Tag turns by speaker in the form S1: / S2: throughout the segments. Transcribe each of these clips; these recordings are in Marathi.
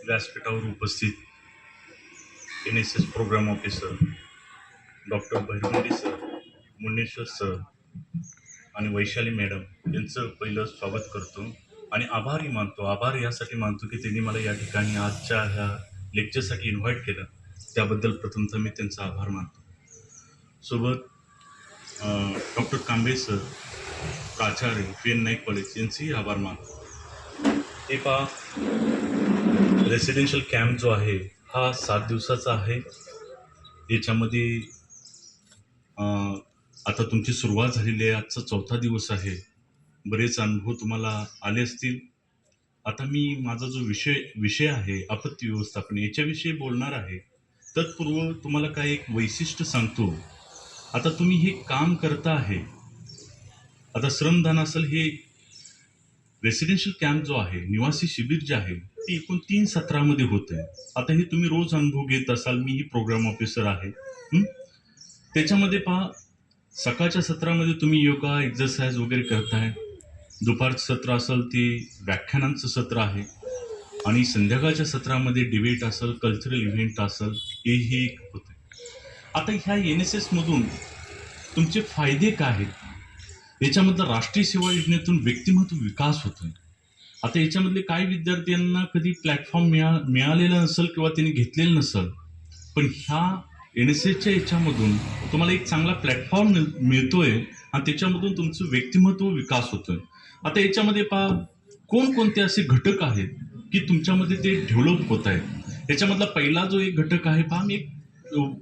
S1: व्यासपीठावर उपस्थित NSS program officer doctor Bhairavandi sir, Munneshwar sir आणि वैशाली मॅडम यांचं पहिलं स्वागत करतो आणि आभारही मानतो. आभार यासाठी मानतो की त्यांनी मला या ठिकाणी आजच्या ह्या लेक्चरसाठी इन्व्हाइट केलं. त्याबद्दल प्रथमतः मी त्यांचा आभार मानतो. सोबत डॉक्टर कांबळे सर, प्राचार्य PN नाईक कॉलेज यांचेही आभार मानतो. हे पहा, रेसिडेन्शियल कॅम्प जो आहे हा 7 दिवसाचा आहे. याच्यामध्ये आता तुमची सुरुवात झालेली आहे. आजचा 4था दिवस आहे. बरेच अनुभव तुम्हाला आले असतील. आता मी माझा जो विषय आहे आपत्ती व्यवस्थापन याच्याविषयी बोलणार आहे. तत्पूर्वी तुम्हाला काय एक वैशिष्ट्य सांगतो. आता तुम्ही हे काम करता आहे, आता श्रमदान असेल, हे रेसिडेन्शियल कॅम्प जो आहे, निवासी शिबिर जे आहे ते एकूण 3 सत्रामध्ये होते. आता हे तुम्ही रोज अनुभव घेत असाल. मीही प्रोग्राम ऑफिसर आहे. त्याच्यामध्ये पहा, सकाळच्या सत्रामध्ये तुम्ही योगा एक्सरसाइज वगैरे करताय. दुपारचं सत्र असेल ते व्याख्यानांचं सत्र आहे आणि संध्याकाळच्या सत्रामध्ये डिबेट असेल, कल्चरल इव्हेंट असेल, हेही होते. आता ह्या NSS मधून तुमचे फायदे काय आहेत? याच्यामधलं राष्ट्रीय सेवा योजनेतून व्यक्तिमत्व विकास होतोय. आता याच्यामधले काही विद्यार्थ्यांना कधी प्लॅटफॉर्म मिळालेला नसेल किंवा त्यांनी घेतलेलं नसेल, पण ह्या NSSच्या याच्यामधून तुम्हाला एक चांगला प्लॅटफॉर्म मिळतोय आणि त्याच्यामधून तुमचं व्यक्तिमत्व विकास होतोय. आता याच्यामध्ये पहा, कोणकोणते असे घटक आहेत की तुमच्यामध्ये ते डेव्हलप होत आहेत. याच्यामधला पहिला जो एक घटक आहे पहा, मी एक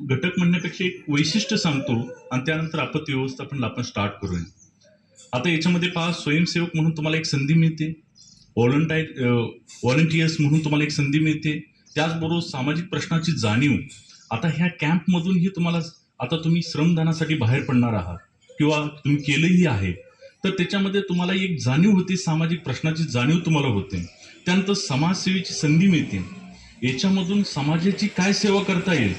S1: घटक म्हणण्यापेक्षा एक वैशिष्ट्य सांगतो आणि त्यानंतर आपत्ती व्यवस्थापन आपण स्टार्ट करूया. आता याच्यामध्ये पहा, स्वयंसेवक म्हणून तुम्हाला एक संधी मिळते, व्हॉलंटियर्स म्हणून तुम्हाला एक संधी मिळते, त्याचबरोबर सामाजिक प्रश्नाची जाणीव. आता ह्या कॅम्पमधूनही तुम्हाला, आता तुम्ही श्रमदानासाठी बाहेर पडणार आहात किंवा तुम्ही केलंही आहे, तर त्याच्यामध्ये तुम्हाला एक जाणीव होते, सामाजिक प्रश्नाची जाणीव तुम्हाला होते. त्यानंतर समाजसेवेची संधी मिळते. याच्यामधून समाजाची काय सेवा करता येईल,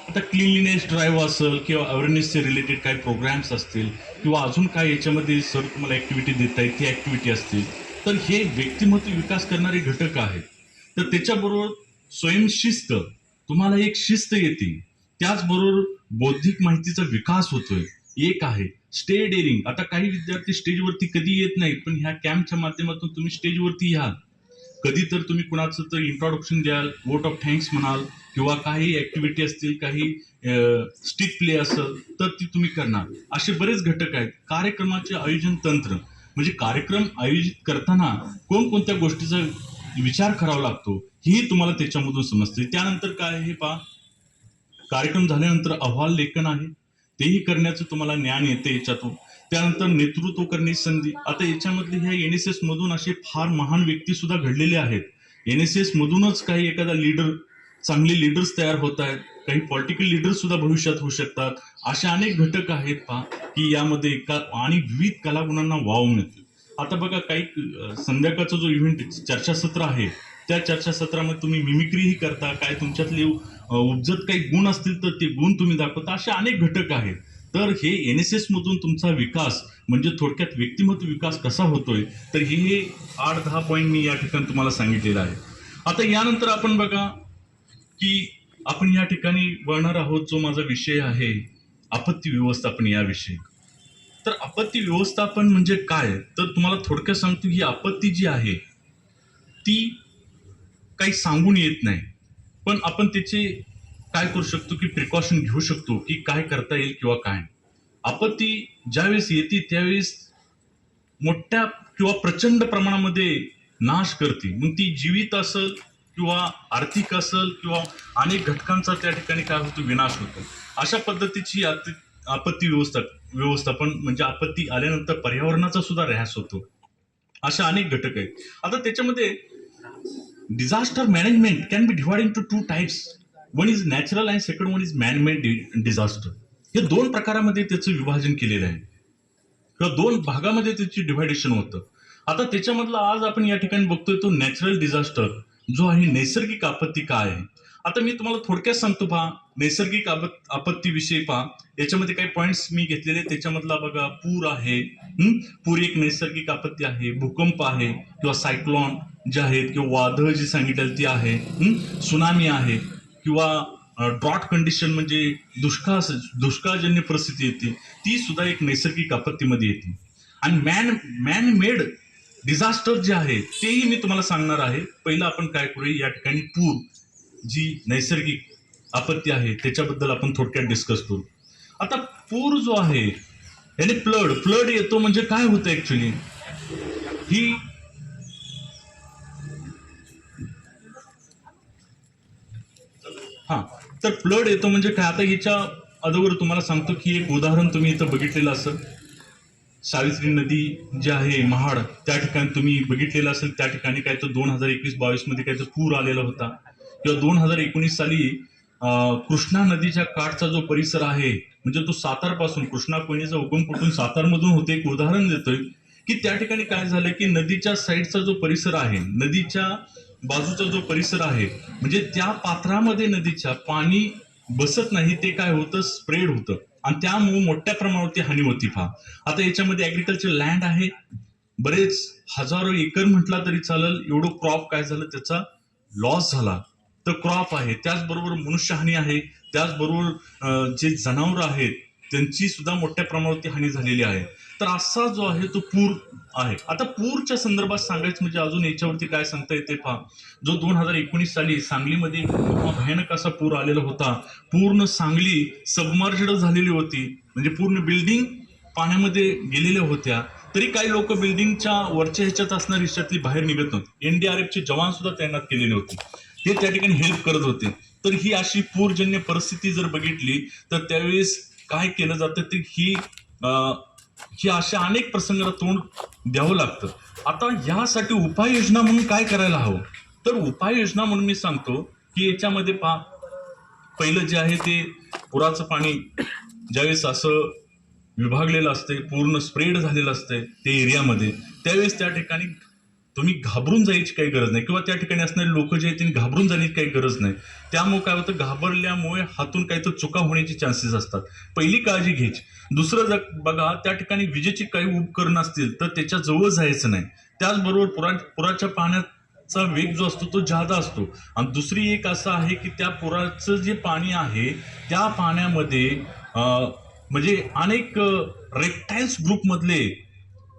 S1: आता क्लिनलीनेस ड्राईव्ह असेल किंवा अवेअरनेसचे रिलेटेड काही प्रोग्राम्स असतील किंवा अजून काय याच्यामध्ये सर तुम्हाला ॲक्टिव्हिटी देता येईल, ती ॲक्टिव्हिटी असतील, तर हे व्यक्तिमत्व विकास करणारे घटक आहेत. तर त्याच्याबरोबर स्वयंशिस्त, तुम्हाला एक शिस्त येते. त्याचबरोबर बौद्धिक माहितीचा विकास होतोय. एक आहे स्टे डेअरिंग. आता काही विद्यार्थी स्टेजवरती कधी येत नाहीत, पण ह्या कॅम्पच्या माध्यमातून तुम्ही स्टेजवरती याल. कधी तर तुम्ही कुणाचं तर इंट्रोडक्शन द्याल, वोट ऑफ थँक्स म्हणाल किंवा काही ऍक्टिव्हिटी असतील, काही स्टिक प्ले असेल तर ती तुम्ही करणार. असे बरेच घटक आहेत. कार्यक्रमाचे आयोजन तंत्र, म्हणजे कार्यक्रम आयोजित करताना कोणकोणत्या गोष्टीचा विचार करावा लागतो हेही तुम्हाला त्याच्यामधून समजते. त्यानंतर काय आहे पहा, कार्यक्रम झाल्यानंतर अहवाल लेखन आहे, तेही करण्याचं तुम्हाला ज्ञान येते याच्यातून. त्यानंतर नेतृत्व करण्याची संधी. आता याच्यामधले ह्या NSS मधून असे फार महान व्यक्ती सुद्धा घडलेले आहेत. NSS मधूनच काही एखादा लीडर, चांगले लीडर्स तयार होत आहेत, काही पॉलिटिकल लीडर्स सुद्धा भविष्यात होऊ शकतात. असे अनेक घटक आहेत पहा की यामध्ये आणि विविध कलागुणांना वाव मिळतो. आता बघा, काही संध्याकाळचा जो इव्हेंट चर्चासत्र आहे, त्या चर्चासत्रामध्ये तुम्ही मिमिक्रीही करता, काय तुमच्यातले उपजत काही गुण असतील तर ते गुण तुम्ही दाखवता. असे अनेक घटक आहेत. तर हे NSS मधून तुमचा विकास, म्हणजे थोडक्यात व्यक्तिमत्व विकास कसा होतोय, तर हे 8-10 पॉईंट मी या ठिकाणी तुम्हाला सांगितलेलं आहे. आता यानंतर आपण बघा की आपण या ठिकाणी वळणार आहोत, जो माझा विषय आहे आपत्ती व्यवस्थापन याविषयी. तर आपत्ती व्यवस्थापन म्हणजे काय, तर तुम्हाला थोडक्यात सांगतो, ही आपत्ती जी आहे ती काही सांगून येत नाही, पण आपण त्याचे काय करू शकतो की प्रिकॉशन घेऊ शकतो की काय करता येईल किंवा काय. आपत्ती ज्यावेळेस येते त्यावेळेस मोठ्या किंवा प्रचंड प्रमाणामध्ये नाश करते. मग ती जीवित असेल किंवा आर्थिक असेल किंवा अनेक घटकांचा त्या ठिकाणी काय होतो, विनाश होतो. अशा पद्धतीची आपत्ती व्यवस्थापन म्हणजे आपत्ती आल्यानंतर पर्यावरणाचा सुद्धा ऱ्हास होतो. अशा अनेक घटक आहेत. आता त्याच्यामध्ये disaster management can be divide into 2 types. One is natural and second one is man made disaster. हे 2 प्रकारामध्ये त्याचं विभाजन केलेलं आहे किंवा 2 भागामध्ये त्याची डिव्हायडेशन होतं. आता त्याच्यामधला आज आपण या ठिकाणी बघतोय तो नॅचरल डिझास्टर जो आहे, नैसर्गिक आपत्ती काय आहे. आता मी तुम्हाला थोडक्यात सांगतो पहा, नैसर्गिक आपत्तीविषयी पहा. याच्यामध्ये काही पॉइंट्स मी घेतलेले, त्याच्यामधला बघा पूर आहे. पूर एक नैसर्गिक आपत्ती आहे. भूकंप आहे किंवा सायक्लॉन जे आहेत किंवा वादळ जी सांगितलं ती आहे. सुनामी आहे किंवा ड्रॉट कंडिशन म्हणजे दुष्काळजन्य परिस्थिती येते, ती सुद्धा एक नैसर्गिक आपत्तीमध्ये येते. आणि मॅन मेड डिझास्टर जे आहे तेही मी तुम्हाला सांगणार आहे. पहिलं आपण काय करूया, या ठिकाणी पूर जी नैसर्गिक आपत्ती आहे त्याच्याबद्दल आपण थोडक्यात डिस्कस करू. आता पूर जो आहे याने फ्लड येतो म्हणजे काय होतं ऍक्च्युली, ही हा तर फ्लड येतो म्हणजे काय. आता याच्या अगोदर तुम्हाला सांगतो की एक उदाहरण तुम्ही इथं बघितलेलं असेल, सावित्री नदी जी आहे महाड, त्या ठिकाणी तुम्ही बघितलेलं असेल. त्या ठिकाणी काय तर 2021-22 मध्ये काय तर पूर आलेला होता. किंवा 2019 साली कृष्णा नदीच्या काठचा जो परिसर आहे, म्हणजे तो सातारपासून कृष्णा कोयनेचा उगम कुठून सातारमधून होते, एक उदाहरण देतोय की त्या ठिकाणी काय झालं की नदीच्या साईडचा जो परिसर आहे, नदीच्या बाजूचा जो परिसर आहे, म्हणजे त्या पात्रामध्ये नदीच्या पाणी बसत नाही, ते काय होतं, स्प्रेड होतं आणि त्यामुळे मोठ्या प्रमाणावरती हानी होती. पहा, आता याच्यामध्ये ऍग्रिकल्चर लँड आहे, बरेच हजारो एकर म्हटला तरी चालेल, एवढं क्रॉप काय झालं, त्याचा लॉस झाला. तर क्रॉप आहे, त्याचबरोबर मनुष्यहानी आहे, त्याचबरोबर जे जनावर आहेत त्यांची सुद्धा मोठ्या प्रमाणावरती हानी झालेली आहे. तर असा जो आहे तो पूर आहे. आता पूरच्या संदर्भात सांगायचं म्हणजे अजून याच्यावरती काय सांगता येते पहा, जो 2019 साली सांगलीमध्ये भयानक असा पूर आलेला होता. पूर्ण सांगली सबमर्ज्ड झालेली होती, म्हणजे पूर्ण बिल्डिंग पाण्यामध्ये गेलेल्या होत्या. तरी काही लोक बिल्डिंगच्या वरच्या ह्याच्यात असणाऱ्या हिच्यातली बाहेर निघत नव्हते. एनडीआरएफचे जवान सुद्धा तैनात केलेले होते, ते त्या ठिकाणी हेल्प करत होते. तर ही अशी पूरजन्य परिस्थिती जर बघितली तर त्यावेळेस काय केलं जातं ते ही अशा अनेक प्रसंगाला तोंड द्यावं लागतं. आता यासाठी उपाययोजना म्हणून काय करायला हवं, तर उपाययोजना म्हणून मी सांगतो की याच्यामध्ये पहा, पहिलं जे आहे ते पुराचं पाणी ज्यावेळेस असं विभागलेलं असते, पूर्ण स्प्रेड झालेलं असते ते एरियामध्ये, त्यावेळेस त्या ठिकाणी तुम्ही घाबरून जायची काही गरज नाही, किंवा त्या ठिकाणी असणारे लोक जे आहेत त्यांनी घाबरून जाण्याची काही गरज नाही. त्यामुळे काय होतं, घाबरल्यामुळे हातून काही तर चुका होण्याची चान्सेस असतात. पहिली काळजी घ्यायची. दुसरं जर बघा, त्या ठिकाणी विजेची काही उपकरणं असतील तर त्याच्या जवळ जायचं नाही. त्याचबरोबर पुराच्या पाण्याचा वेग जो असतो तो जादा असतो. आणि दुसरी एक असं आहे की त्या पुराचं जे पाणी आहे त्या पाण्यामध्ये म्हणजे अनेक रेप्टाइल्स ग्रुपमधले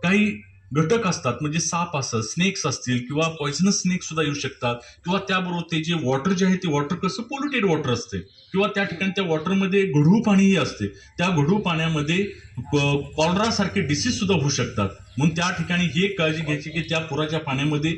S1: काही घटक असतात, म्हणजे साप असतात, स्नेक्स असतील किंवा पॉइझनस स्नेक सुद्धा येऊ शकतात. किंवा त्याबरोबर ते जे वॉटर जे आहे ते वॉटर कसं पोल्युटेड वॉटर असते, किंवा त्या ठिकाणी त्या वॉटरमध्ये गढूळ पाणीही असते. त्या गढूळ पाण्यामध्ये कॉलरा सारखे डिसीज सुद्धा होऊ शकतात. म्हणून त्या ठिकाणी ही एक काळजी घ्यायची की त्या पुराच्या पाण्यामध्ये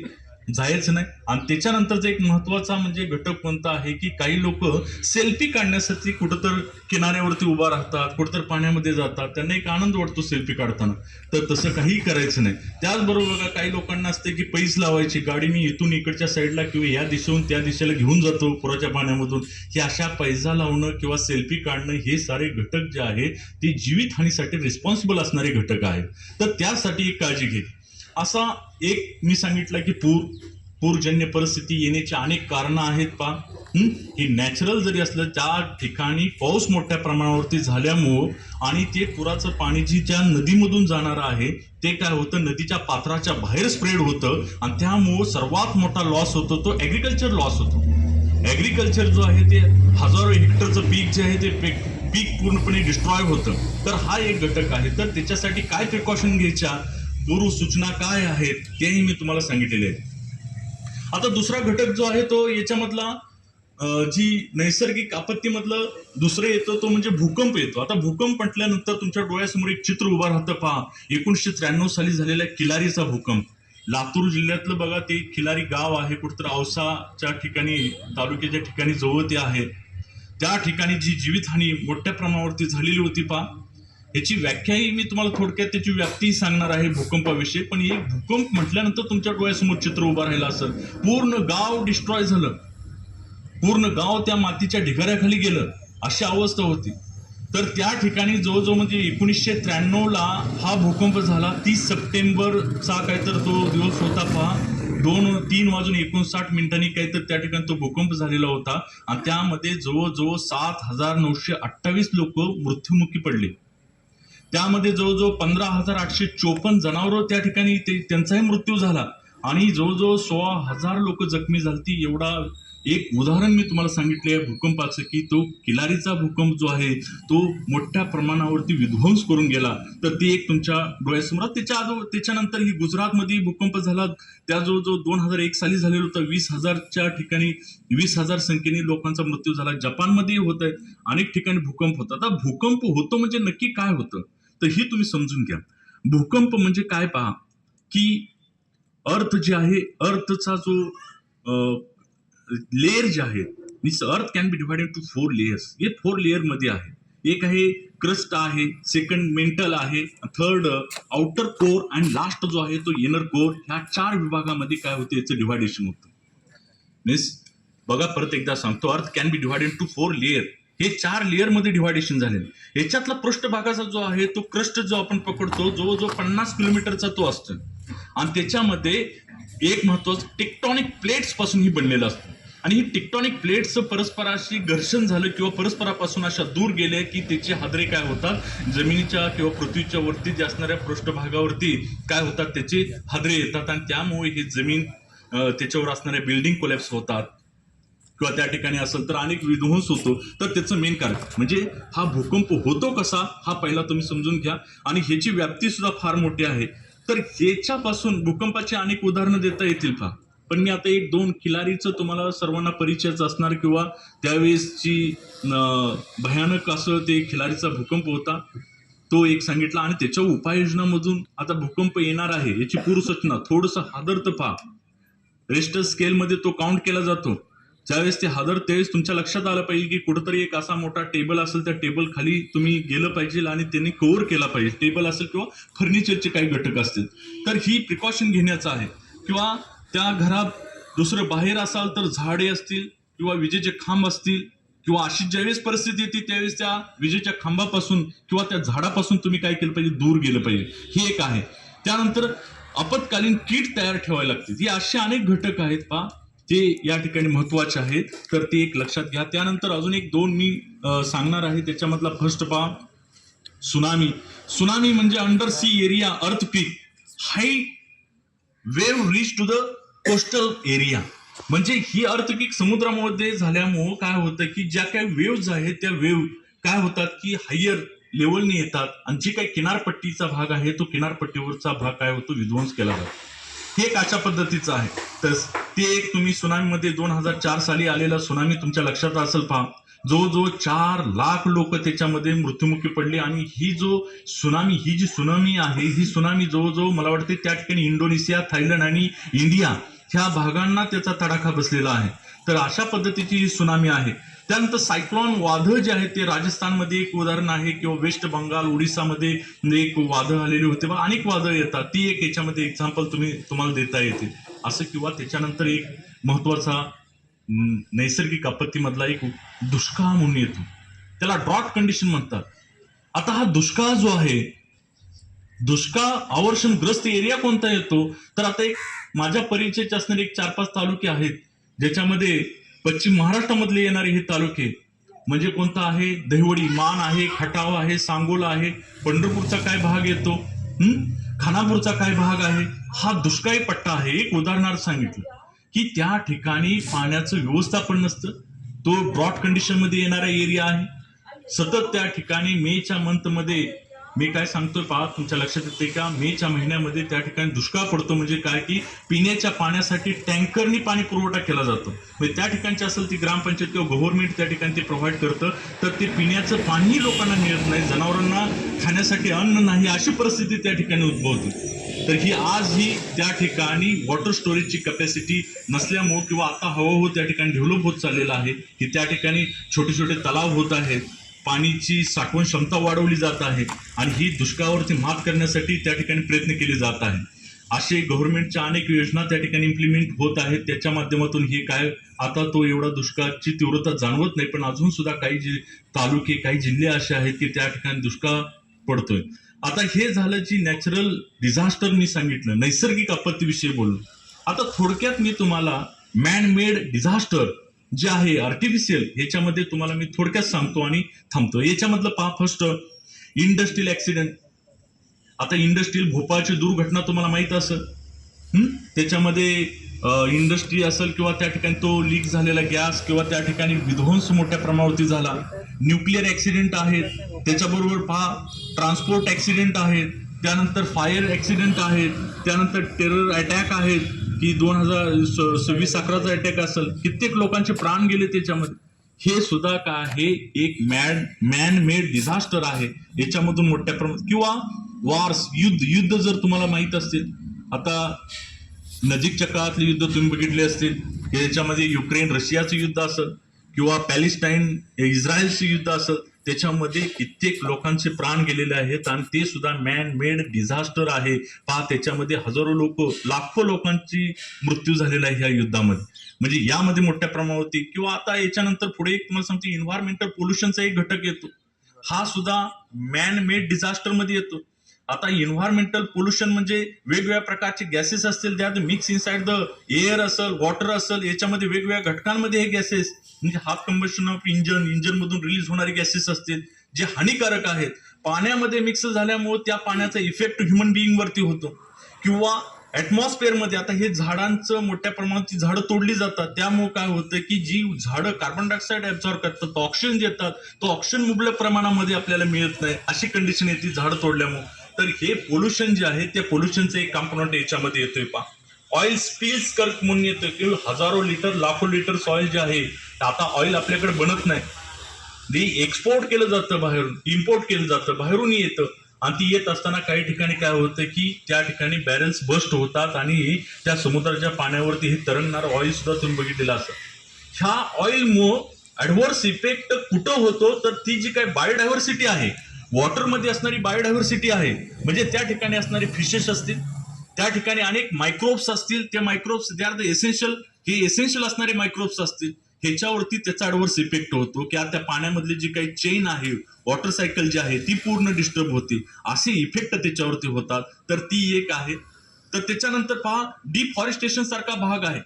S1: जायचं नाही. आणि त्याच्यानंतरचा एक महत्वाचा म्हणजे घटक कोणता आहे की काही लोक सेल्फी काढण्यासाठी कुठंतर किनाऱ्यावरती उभा राहतात, कुठंतर पाण्यामध्ये जातात, त्यांना एक आनंद वाटतो सेल्फी काढताना. तर तसं काही करायचं नाही. त्याचबरोबर बघा, काही लोकांना असते की पैस लावायची, गाडी मी इथून इकडच्या साईडला किंवा या दिशेहून त्या दिशेला घेऊन जातो पुराच्या पाण्यामधून, हे अशा पैसा लावणं किंवा सेल्फी काढणं, हे सारे घटक जे आहे ते जीवितहानीसाठी रिस्पॉन्सिबल असणारे घटक आहेत. तर त्यासाठी एक काळजी घे. असा एक मी सांगितलं की पूरजन्य परिस्थिती येण्याची अनेक कारणं आहेत पहा. ही नॅचरल जरी असलं, त्या ठिकाणी पाऊस मोठ्या प्रमाणावरती झाल्यामुळं आणि ते पुराचं पाणी जी ज्या नदीमधून जाणार आहे ते काय होतं, नदीच्या पात्राच्या बाहेर स्प्रेड होतं आणि त्यामुळं सर्वात मोठा लॉस होतो तो ऍग्रिकल्चर लॉस होतो. ऍग्रिकल्चर जो आहे ते हजारो हेक्टरचं पीक जे आहे ते पीक पूर्णपणे डिस्ट्रॉय होतं. तर हा एक घटक आहे. तर त्याच्यासाठी काय प्रिकॉशन घ्यायच्या, पूर्व सूचना काय आहेत तेही मी तुम्हाला सांगितलेले आहे. आता दुसरा घटक जो आहे तो याच्यामधला जी नैसर्गिक आपत्तीमधलं दुसरं येतं तो म्हणजे भूकंप येतो. आता भूकंप म्हटल्यानंतर तुमच्या डोळ्यासमोर एक चित्र उभं राहतं पहा, 1993 साली झालेला किलारीचा भूकंप. लातूर जिल्ह्यातलं बघा, ते किलारी गाव आहे, कुठंतरी औसाच्या ठिकाणी, तालुक्याच्या ठिकाणी जवळ ते आहे. त्या ठिकाणी जी जीवितहानी मोठ्या प्रमाणावरती झालेली होती पहा. याची व्याख्याही मी तुम्हाला थोडक्यात त्याची व्याप्ती सांगणार आहे भूकंपाविषयी. पण एक भूकंप म्हटल्यानंतर तुमच्या डोळ्यासमोर चित्र उभं राहिलं असेल, पूर्ण गाव डिस्ट्रॉय झालं, पूर्ण गाव त्या मातीच्या ढिगाऱ्याखाली गेलं, अशी अवस्था होती. तर त्या ठिकाणी जवळजवळ म्हणजे 1993 ला हा भूकंप झाला. 30 सप्टेंबरचा काय तर तो दिवस होता पहा. 2:03:59 काही तर त्या ठिकाणी तो भूकंप झालेला होता आणि त्यामध्ये जवळजवळ 7,928 लोक मृत्युमुखी पडले. त्यामध्ये जवळजवळ 15,854 जनावरं त्या ठिकाणी त्यांचाही मृत्यू झाला आणि जवळजवळ 16,000 लोक जखमी झालती. एवढा एक उदाहरण मी तुम्हाला सांगितले आहे भूकंपाचं, की तो किलारीचा भूकंप जो आहे तो मोठ्या प्रमाणावरती विध्वंस करून गेला. तर ते एक तुमच्या डोळ्यासमोर. त्याच्यानंतर ही गुजरातमध्ये भूकंप झाला, त्या जवळजवळ 2001 साली झालेला होता. 20,000च्या ठिकाणी 20,000 संख्येने लोकांचा मृत्यू झाला. जपानमध्ये होत आहे, अनेक ठिकाणी भूकंप होतात. आता भूकंप होतो म्हणजे नक्की काय होतं तर हे तुम्ही समजून घ्या. भूकंप म्हणजे काय पहा, की अर्थ जे आहे, अर्थचा जो लेअर जे आहे, means earth can be divided to 4 layers. हे 4 लेअर मध्ये आहे. एक आहे क्रस्ट आहे, सेकंड मेंटल आहे, थर्ड आउटर कोर आणि लास्ट जो आहे तो इनर कोर. ह्या 4 विभागामध्ये काय होते, याचं डिव्हायडेशन होतं. मीन्स बघा, परत एकदा सांगतो, earth can be divided to 4 layer. हे 4 लेअर मध्ये डिव्हायडेशन झाले. याच्यातला पृष्ठभागाचा जो आहे तो क्रस्ट जो आपण पकडतो जवळजवळ 50 किलोमीटरचा तो असतो आणि त्याच्यामध्ये एक महत्वाचं टेक्टॉनिक प्लेट्स पासून ही बनलेलं असतं. आणि ही टेक्टॉनिक प्लेट्स परस्पराशी घर्षण झालं किंवा परस्परापासून अशा दूर गेले की त्याचे हादरे काय होतात, जमिनीच्या किंवा पृथ्वीच्या वरती जे असणाऱ्या पृष्ठभागावरती काय होतात, त्याचे हादरे येतात आणि त्यामुळे ही जमीन त्याच्यावर असणाऱ्या बिल्डिंग कोलॅप्स होतात किंवा त्या ठिकाणी असेल तर अनेक विध्वंस होतो. तर त्याचं मेन कारण म्हणजे हा भूकंप होतो कसा, हा पहिला तुम्ही समजून घ्या. आणि ह्याची व्याप्ती सुद्धा फार मोठी आहे. तर ह्याच्यापासून भूकंपाची अनेक उदाहरणं देता येतील पहा, पण मी आता 1-2 किलारीचं तुम्हाला सर्वांना परिचयच असणार किंवा त्यावेळेसची भयानक असं ते खिलारीचा भूकंप होता तो एक सांगितला. आणि त्याच्या उपाययोजनामधून आता भूकंप येणार आहे याची पूर्वसूचना थोडंसं हादरतं पहा. रिश्टर स्केलमध्ये तो काउंट केला जातो. ज्यावेळेस ते हादर त्यावेळेस तुमच्या लक्षात आलं पाहिजे की कुठंतरी एक असा मोठा टेबल असेल, त्या टेबल खाली तुम्ही गेलं पाहिजे आणि त्यांनी कव्हर केला पाहिजे. टेबल असेल किंवा फर्निचरचे काही घटक असतील तर ही प्रिकॉशन घेण्याचं आहे. किंवा त्या घरात दुसरं बाहेर असाल तर झाडे असतील किंवा विजेचे खांब असतील किंवा अशी ज्यावेळेस परिस्थिती येते त्यावेळेस त्या विजेच्या खांबापासून किंवा त्या झाडापासून तुम्ही काय केलं पाहिजे, दूर गेलं पाहिजे. ही एक आहे. त्यानंतर आपत्कालीन किट तयार ठेवायला लागते. ही असे अनेक घटक आहेत पहा, ते या ठिकाणी महत्वाचे आहेत. तर ते एक लक्षात घ्या. त्यानंतर अजून 1-2 मी सांगणार आहे. त्याच्यामधला फर्स्ट पहा, सुनामी. सुनामी म्हणजे under sea area earthquake, high wave reach to the coastal area. म्हणजे ही अर्थक्वेक समुद्रामध्ये झाल्यामुळं काय होतं की ज्या काही वेव्हज आहेत त्या वेव्ह काय होतात की हायर लेवलने येतात आणि जी काही किनारपट्टीचा भाग आहे तो किनारपट्टीवरचा भाग काय होतो, विध्वंस केला जातो. हे एक अशा पद्धतीचं आहे. तर ते एक तुम्ही सुनामीमध्ये 2004 साली आलेला सुनामी तुमच्या लक्षात असेल पहा. जवळजवळ 4 लाख लोक त्याच्यामध्ये मृत्युमुखी पडले. आणि ही जी सुनामी आहे ही सुनामी जवळजवळ मला वाटते त्या ठिकाणी इंडोनेशिया, थायलंड आणि इंडिया ह्या भागांना त्याचा तडाखा बसलेला आहे. तर अशा पद्धतीची ही सुनामी आहे. त्यानंतर सायक्लॉन वादळ जे आहे ते राजस्थानमध्ये एक उदाहरण आहे किंवा वेस्ट बंगाल, ओडिसामध्ये एक वादळ आलेले होते. अनेक वादळ येतात, ती एक याच्यामध्ये एक्झाम्पल तुम्हाला देता येते असं. किंवा त्याच्यानंतर एक महत्वाचा नैसर्गिक आपत्तीमधला एक दुष्काळ म्हणून येतो, त्याला ड्रॉट कंडिशन म्हणतात. आता हा दुष्काळ जो आहे, दुष्काळ आवर्षणग्रस्त एरिया कोणता येतो तर आता एक माझ्या परिचयाचे असणारे 4-5 तालुके आहेत ज्याच्यामध्ये पश्चिम महाराष्ट्रामधले येणारे हे तालुके म्हणजे कोणता आहे, दहिवडी, मान आहे, खटाव आहे, सांगोला आहे, पंढरपूरचा काय भाग येतो, खानापूरचा काय भाग आहे. हा दुष्काळी पट्टा आहे. एक उदाहरणार्थ सांगितलं की त्या ठिकाणी पाण्याचं व्यवस्थापन नसतं. तो ड्रॉट कंडिशन मध्ये येणारा एरिया आहे. सतत त्या ठिकाणी मेच्या मंथमध्ये मी काय सांगतोय पहा, तुमच्या लक्षात येते का, मेच्या महिन्यामध्ये त्या ठिकाणी दुष्काळ पडतो. म्हणजे काय की पिण्याच्या पाण्यासाठी टँकरनी पाणी पुरवठा केला जातो. म्हणजे त्या ठिकाणची असेल ती ग्रामपंचायत किंवा गव्हर्नमेंट त्या ठिकाणी ते प्रोव्हाइड करतं. तर ते पिण्याचं पाणीही लोकांना मिळत नाही, जनावरांना खाण्यासाठी अन्न नाही, अशी परिस्थिती त्या ठिकाणी उद्भवते. तर ही आजही त्या ठिकाणी वॉटर स्टोरेजची कॅपॅसिटी नसल्यामुळे किंवा आता हळूहळू त्या ठिकाणी डेव्हलप होत चाललेलं आहे की त्या ठिकाणी छोटे छोटे तलाव होत आहेत, पाणीची साठवण क्षमता वाढवली जात आहे आणि ही दुष्काळावरती मात करण्यासाठी त्या ठिकाणी प्रयत्न केले जात आहे. असे गव्हर्नमेंटच्या अनेक योजना त्या ठिकाणी इम्प्लिमेंट होत आहेत. त्याच्या माध्यमातून हे काय आता तो एवढा दुष्काळाची तीव्रता जाणवत नाही, पण अजून सुद्धा काही तालुके, काही जिल्हे असे आहेत की त्या ठिकाणी दुष्काळ पडतोय. आता हे झालं जी नॅचरल डिझास्टर मी सांगितलं, नैसर्गिक आपत्तीविषयी बोललो. आता थोडक्यात मी तुम्हाला मॅन मेड डिझास्टर जे आहे आर्टिफिशियल ह्याच्यामध्ये तुम्हाला मी थोडक्यात सांगतो आणि थांबतो. याच्यामधलं पहा फर्स्ट इंडस्ट्रियल ऍक्सिडेंट. आता इंडस्ट्रियल भोपाळची दुर्घटना तुम्हाला माहित असेल. त्याच्यामध्ये इंडस्ट्री असेल किंवा त्या ठिकाणी तो लीक झालेला गॅस किंवा त्या ठिकाणी विध्वंस मोठ्या प्रमाणावरती झाला. न्यूक्लिअर ऍक्सिडेंट आहेत, त्याच्याबरोबर पहा ट्रान्सपोर्ट ऍक्सिडेंट आहेत, त्यानंतर फायर ऍक्सिडेंट आहेत, त्यानंतर टेरर अटॅक आहेत की 2026-11चा अटॅक असेल, कित्येक लोकांचे प्राण गेले त्याच्यामध्ये. हे सुद्धा काय आहे एक मॅन मेड डिझास्टर आहे. याच्यामधून मोठ्या प्रमाणात किंवा वॉर्स युद्ध जर तुम्हाला माहित असतील, आता नजीकच्या काळातले युद्ध तुम्ही बघितले असतील, याच्यामध्ये युक्रेन रशियाचं युद्ध असेल किंवा पॅलेस्टाईन इस्रायलचं युद्ध असेल, त्याच्यामध्ये कित्येक लोकांचे प्राण गेलेले आहेत आणि ते सुद्धा मॅन मेड डिझास्टर आहे. पहा त्याच्यामध्ये लाखो लोकांची मृत्यू झालेला आहे या युद्धामध्ये. म्हणजे यामध्ये मोठ्या प्रमाणावरती किंवा आता याच्यानंतर पुढे एक तुम्हाला सांगते एन्व्हायरमेंटल पोल्युशनचा एक घटक येतो. हा सुद्धा मॅन मेड डिझास्टर मध्ये येतो. आता एन्व्हायरमेंटल पोल्युशन म्हणजे वेगवेगळ्या प्रकारचे गॅसेस असतील, त्यात मिक्स इनसाइड द एअर असेल, वॉटर असेल, याच्यामध्ये वेगवेगळ्या घटकांमध्ये हे गॅसेस म्हणजे हाफ कंबशन ऑफ इंजन मधून रिलीज होणारे गॅसेस असतील जे हानिकारक आहेत. पाण्यामध्ये मिक्स झाल्यामुळे त्या पाण्याचा इफेक्ट ह्युमन बिईंग वरती होतो. किंवा ऍटमॉस्फिअर मध्ये आता हे झाडांचं मोठ्या प्रमाणात झाडं तोडली जातात, त्यामुळे काय होतं की जी झाडं कार्बन डायऑक्साईड ऍब्झॉर्ब करतात, ऑक्सिजन देतात, तो ऑक्सिजन मुबलक प्रमाणामध्ये आपल्याला मिळत नाही, अशी कंडिशन येते झाडं तोडल्यामुळे. तर हे पोल्युशन जे आहे त्या पोल्युशनचं एक कॉम्पोनंट याच्यामध्ये येतोय. पहा ऑइल स्पिल्स कर्क म्हणून येतं की हजारो लिटर लाखो लिटर ऑइल जे आहे, आता ऑइल आपल्याकडे बनत नाही, ते एक्सपोर्ट केलं जातं बाहेरून, इम्पोर्ट केलं जातं, बाहेरून येतं. आणि ती येत असताना काही ठिकाणी काय होतं की त्या ठिकाणी बॅरल्स बस्ट होतात आणि त्या समुद्राच्या पाण्यावरती हे तरंगणारं ऑइल सुद्धा तुम्ही बघितलेलं असतं. ह्या ऑइलमुळे ऍडव्हर्स इफेक्ट कुठं होतो तर ती जी काही बायोडायव्हर्सिटी आहे, वॉटरमध्ये असणारी बायोडायव्हर्सिटी आहे, म्हणजे त्या ठिकाणी असणारे फिशेस असतील, त्या ठिकाणी अनेक मायक्रोब्स असतील, ते microbes they are the essential, हे एसेन्शियल असणारे मायक्रोब्स असतील, ह्याच्यावरती त्याचा ऍडव्हर्स इफेक्ट होतो की त्या पाण्यामधली जी काही चेन आहे, वॉटर सायकल जी आहे ती पूर्ण डिस्टर्ब होते. असे इफेक्ट त्याच्यावरती होतात. तर ती एक आहे. तर त्याच्यानंतर पहा डिफॉरेस्टेशन सारखा भाग आहे.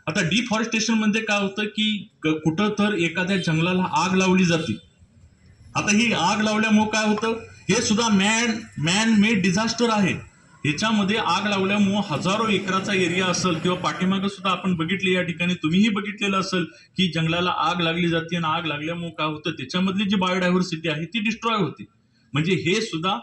S1: आता डिफॉरेस्टेशन म्हणजे काय होतं की कुठं तर एखाद्या जंगलाला आग लावली जाते. आता ही आग लावल्यामुळे काय होतं, हे सुद्धा मॅन मेड डिझास्टर आहे. ह्याच्यामध्ये आग लावल्यामुळे हजारो एकराचा एरिया असेल किंवा पाठीमागं सुद्धा आपण बघितले, या ठिकाणी तुम्हीही बघितलेलं असेल की जंगलाला आग लागली जाते आणि आग लागल्यामुळे काय होतं त्याच्यामधली जी बायोडायव्हर्सिटी आहे ती डिस्ट्रॉय होते. म्हणजे हे सुद्धा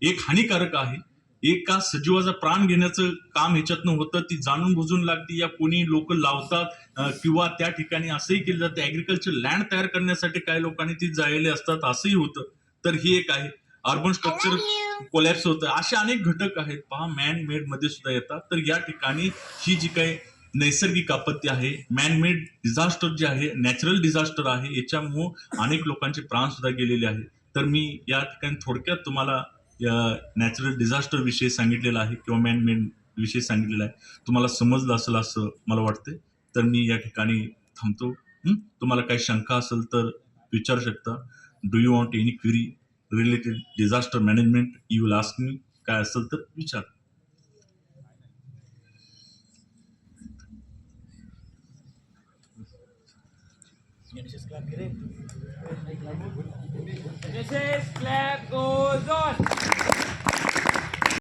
S1: एक हानिकारक आहे. एका सजीवाचा प्राण घेण्याचं काम ह्याच्यातनं होतं, ती जाणून बुजून लागते या कोणी लोक लावतात किंवा त्या ठिकाणी असंही केलं जातं ऍग्रिकल्चर लँड तयार करण्यासाठी काही लोकांनी ती जाळलेली असतात, असंही होतं. तर ही एक आहे. अर्बन स्ट्रक्चर कोलॅप्स होतं. असे अनेक घटक आहेत पहा मॅन मेड मध्ये सुद्धा येतात. तर या ठिकाणी ही जी काही नैसर्गिक आपत्ती आहे, मॅन मेड डिझास्टर जे आहे, नॅचरल डिझास्टर आहे, याच्यामुळे अनेक लोकांचे प्राण सुद्धा गेलेले आहेत. तर मी या ठिकाणी थोडक्यात तुम्हाला या नॅचरल डिझास्टर विषयी सांगितलेलं आहे किंवा मॅन मेड विषयी सांगितलेलं आहे. तुम्हाला समजलं असेल असं मला वाटतंय. तर मी या ठिकाणी थांबतो. तुम्हाला काही शंका असेल तर विचारू शकता. Do you want any query related disaster management, you will ask me. काय असेल तर विचार.
S2: Genesis clap goes on.